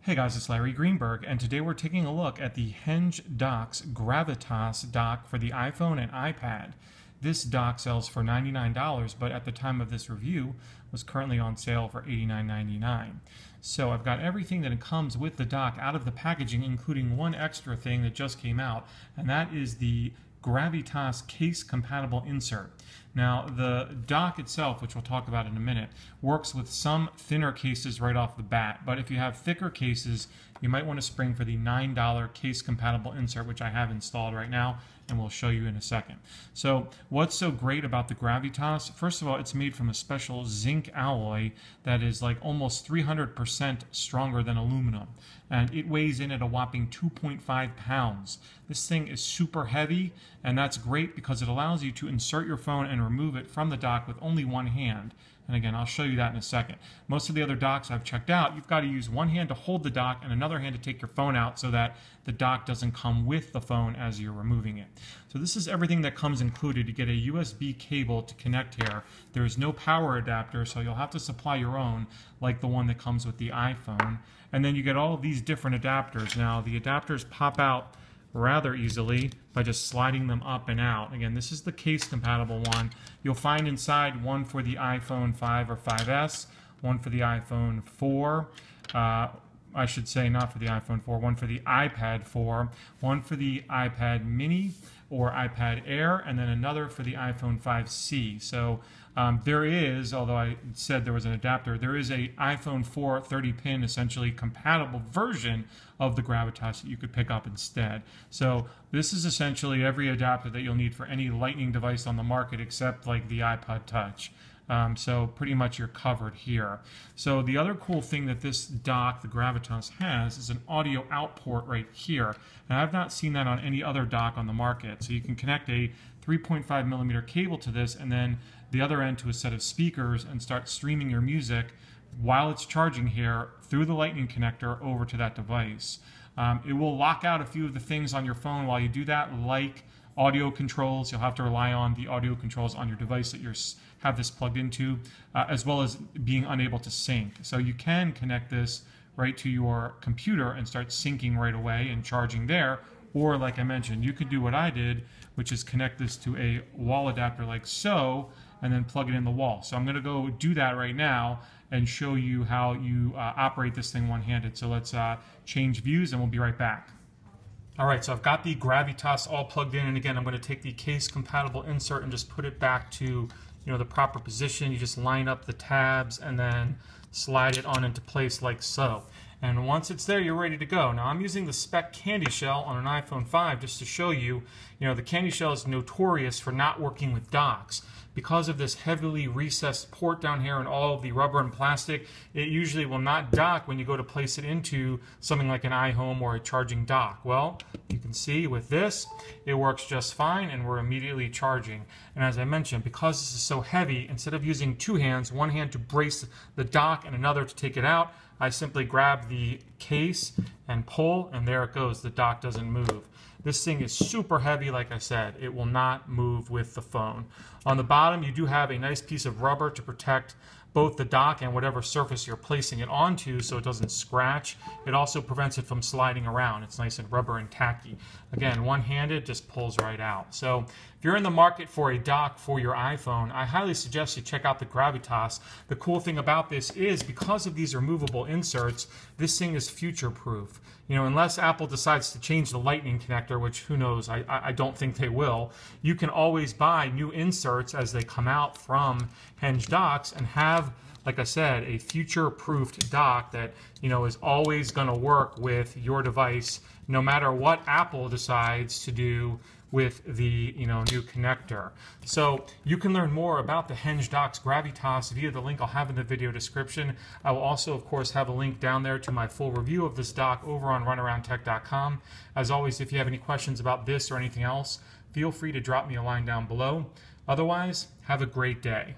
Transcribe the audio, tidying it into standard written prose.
Hey guys, it's Larry Greenberg, and today we're taking a look at the Henge Docks Gravitas dock for the iPhone and iPad. This dock sells for $99, but at the time of this review was currently on sale for $89.99. So I've got everything that comes with the dock out of the packaging, including one extra thing that just came out, and that is the Gravitas case compatible insert. Now the dock itself, which we'll talk about in a minute, works with some thinner cases right off the bat, but if you have thicker cases you might want to spring for the $9 case compatible insert, which I have installed right now and we'll show you in a second. So what's so great about the Gravitas? First of all, it's made from a special zinc alloy that is like almost 300% stronger than aluminum, and it weighs in at a whopping 2.5 pounds. This thing is super heavy, and that's great because it allows you to insert your phone and remove it from the dock with only one hand. And again, I'll show you that in a second. Most of the other docks I've checked out, you've got to use one hand to hold the dock and another hand to take your phone out so that the dock doesn't come with the phone as you're removing it. So this is everything that comes included. You get a USB cable to connect here. There is no power adapter, so you'll have to supply your own, like the one that comes with the iPhone. And then you get all of these different adapters. Now, the adapters pop out rather easily by just sliding them up and out. Again, this is the case compatible one. You'll find inside one for the iPhone 5 or 5S, one for the iPhone 4, I should say not for the iPhone 4, one for the iPad 4, one for the iPad mini or iPad Air, and then another for the iPhone 5C. So there is, although I said there was an adapter, there is a iPhone 4 30-pin essentially compatible version of the Gravitas that you could pick up instead. So this is essentially every adapter that you'll need for any Lightning device on the market except like the iPod Touch. So pretty much you're covered here. So the other cool thing that this dock, the Gravitas, has is an audio out port right here. And I've not seen that on any other dock on the market. So you can connect a 3.5 millimeter cable to this and then the other end to a set of speakers and start streaming your music while it's charging here through the Lightning connector over to that device. It will lock out a few of the things on your phone while you do that, like audio controls. You'll have to rely on the audio controls on your device that you have this plugged into, as well as being unable to sync. So you can connect this right to your computer and start syncing right away and charging there. Or like I mentioned, you could do what I did, which is connect this to a wall adapter like so, and then plug it in the wall. So I'm going to go do that right now and show you how you operate this thing one-handed. So let's change views and we'll be right back. Alright, so I've got the Gravitas all plugged in, and again I'm going to take the case compatible insert and just put it back to the proper position. You just line up the tabs and then slide it on into place like so. And once it's there, you're ready to go. Now I'm using the spec candy shell on an iPhone 5 just to show you, the candy shell is notorious for not working with docks. Because of this heavily recessed port down here and all of the rubber and plastic, it usually will not dock when you go to place it into something like an iHome or a charging dock. Well, you can see with this, it works just fine and we're immediately charging. And as I mentioned, because this is so heavy, instead of using two hands, one hand to brace the dock and another to take it out, I simply grab the case and pull, and there it goes. The dock doesn't move. This thing is super heavy, like I said. It will not move with the phone. On the bottom, you do have a nice piece of rubber to protect both the dock and whatever surface you're placing it onto so it doesn't scratch. It also prevents it from sliding around. It's nice and rubber and tacky. Again, one-handed, just pulls right out. So if you're in the market for a dock for your iPhone, I highly suggest you check out the Gravitas. The cool thing about this is because of these removable inserts, this thing is future-proof. Unless Apple decides to change the Lightning connector, which who knows, I don't think they will, you can always buy new inserts as they come out from Henge Docks and have, like I said, a future-proofed dock that is always going to work with your device no matter what Apple decides to do with the new connector. So you can learn more about the Henge Docks Gravitas via the link I'll have in the video description. I will also, of course, have a link down there to my full review of this dock over on runaroundtech.com. As always, if you have any questions about this or anything else, feel free to drop me a line down below. Otherwise, have a great day.